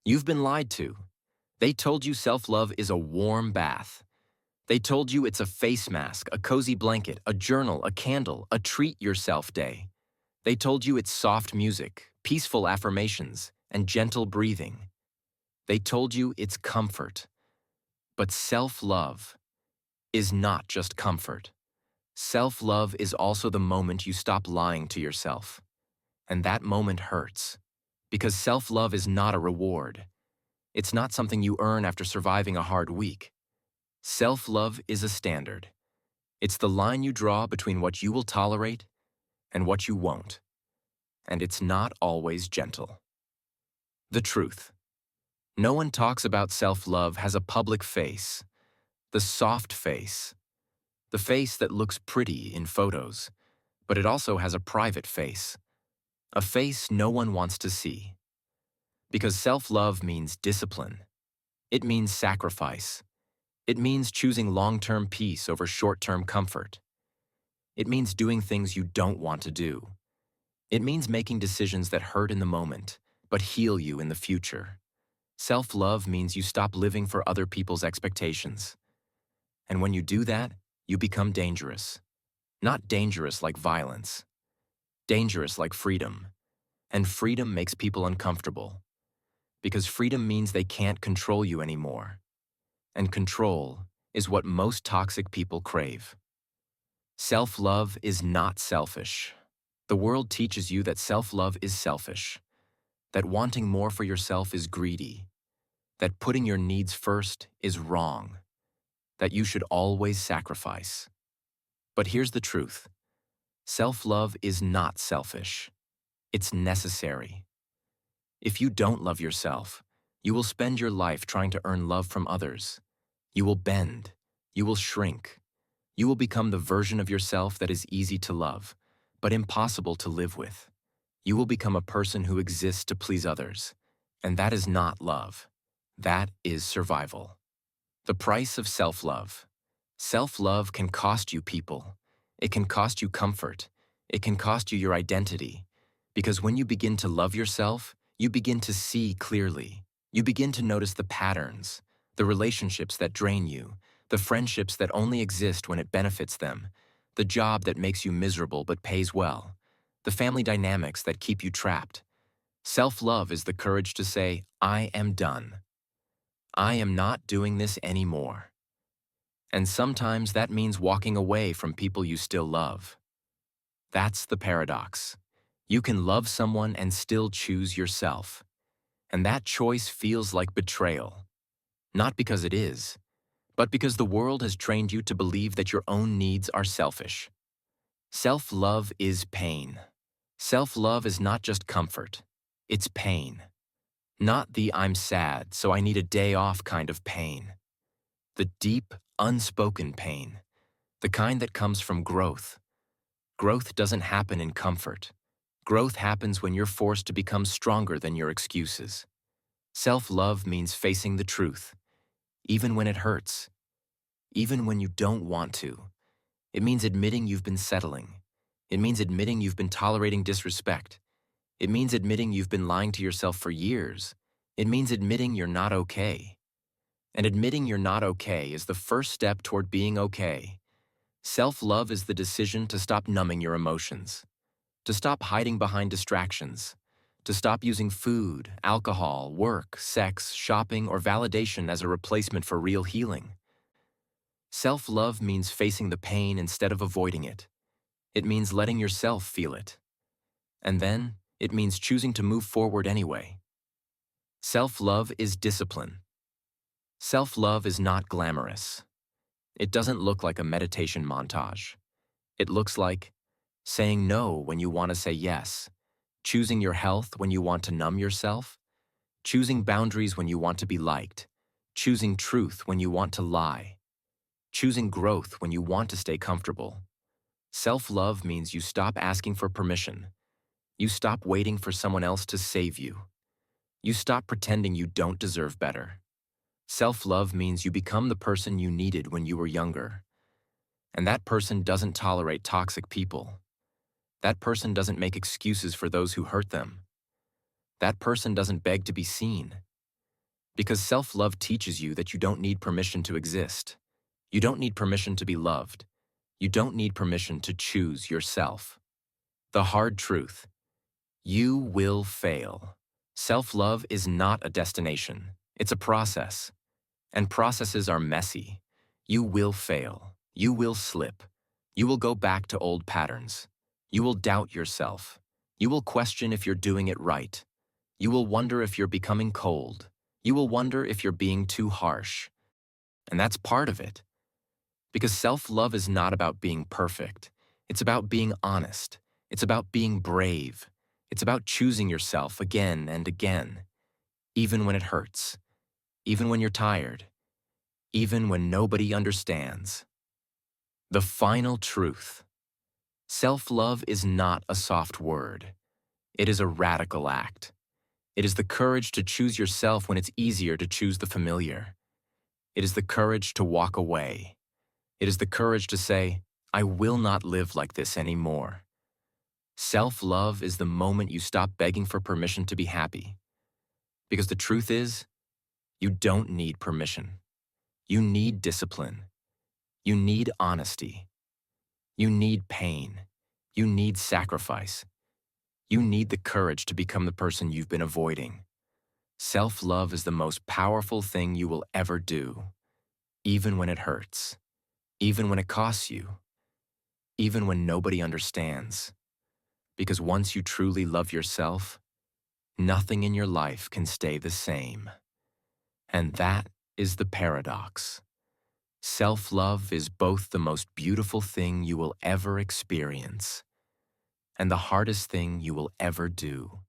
You've been lied to. They told you self-love is a warm bath. They told you it's a face mask, a cozy blanket, a journal, a candle, a treat yourself day. They told you it's soft music, peaceful affirmations, and gentle breathing. They told you it's comfort. But self-love is not just comfort. Self-love is also the moment you stop lying to yourself. And that moment hurts. Because self-love is not a reward. It's not something you earn after surviving a hard week. Self-love is a standard. It's the line you draw between what you will tolerate and what you won't. And it's not always gentle. The truth. No one talks about self-love as a public face. The soft face. The face that looks pretty in photos, but it also has a private face. A face no one wants to see. Because self-love means discipline. It means sacrifice. It means choosing long-term peace over short-term comfort. It means doing things you don't want to do. It means making decisions that hurt in the moment, but heal you in the future. Self-love means you stop living for other people's expectations. And when you do that, you become dangerous. Not dangerous like violence. Dangerous like freedom. And freedom makes people uncomfortable. Because freedom means they can't control you anymore. And control is what most toxic people crave. Self-love is not selfish. The world teaches you that self-love is selfish, that wanting more for yourself is greedy, that putting your needs first is wrong, that you should always sacrifice. But here's the truth. Self-love is not selfish. It's necessary. If you don't love yourself, you will spend your life trying to earn love from others. You will bend. You will shrink. You will become the version of yourself that is easy to love, but impossible to live with. You will become a person who exists to please others, and that is not love. That is survival. The price of self-love. Self-love can cost you people. It can cost you comfort. It can cost you your identity. Because when you begin to love yourself, you begin to see clearly. You begin to notice the patterns, the relationships that drain you, the friendships that only exist when it benefits them, the job that makes you miserable but pays well, the family dynamics that keep you trapped. Self-love is the courage to say, I am done. I am not doing this anymore. And sometimes that means walking away from people you still love. That's the paradox. You can love someone and still choose yourself. And that choice feels like betrayal. Not because it is, but because the world has trained you to believe that your own needs are selfish. Self-love is pain. Self-love is not just comfort. It's pain. Not the I'm sad, so I need a day off kind of pain. The deep, unspoken pain. The kind that comes from growth. Growth doesn't happen in comfort. Growth happens when you're forced to become stronger than your excuses. Self-love means facing the truth, even when it hurts, even when you don't want to. It means admitting you've been settling. It means admitting you've been tolerating disrespect. It means admitting you've been lying to yourself for years. It means admitting you're not okay. And admitting you're not okay is the first step toward being okay. Self-love is the decision to stop numbing your emotions, to stop hiding behind distractions, to stop using food, alcohol, work, sex, shopping, or validation as a replacement for real healing. Self-love means facing the pain instead of avoiding it. It means letting yourself feel it. And then, it means choosing to move forward anyway. Self-love is discipline. Self-love is not glamorous. It doesn't look like a meditation montage. It looks like saying no when you want to say yes, choosing your health when you want to numb yourself, choosing boundaries when you want to be liked, choosing truth when you want to lie, choosing growth when you want to stay comfortable. Self-love means you stop asking for permission. You stop waiting for someone else to save you. You stop pretending you don't deserve better. Self-love means you become the person you needed when you were younger. And that person doesn't tolerate toxic people. That person doesn't make excuses for those who hurt them. That person doesn't beg to be seen. Because self-love teaches you that you don't need permission to exist. You don't need permission to be loved. You don't need permission to choose yourself. The hard truth: you will fail. Self-love is not a destination. It's a process. And processes are messy. You will fail. You will slip. You will go back to old patterns. You will doubt yourself. You will question if you're doing it right. You will wonder if you're becoming cold. You will wonder if you're being too harsh. And that's part of it. Because self-love is not about being perfect. It's about being honest. It's about being brave. It's about choosing yourself again and again, even when it hurts, even when you're tired, even when nobody understands. The final truth: self-love is not a soft word. It is a radical act. It is the courage to choose yourself when it's easier to choose the familiar. It is the courage to walk away. It is the courage to say, I will not live like this anymore. Self-love is the moment you stop begging for permission to be happy. Because the truth is, you don't need permission. You need discipline. You need honesty. You need pain. You need sacrifice. You need the courage to become the person you've been avoiding. Self-love is the most powerful thing you will ever do, even when it hurts, even when it costs you, even when nobody understands. Because once you truly love yourself, nothing in your life can stay the same. And that is the paradox. Self-love is both the most beautiful thing you will ever experience and the hardest thing you will ever do.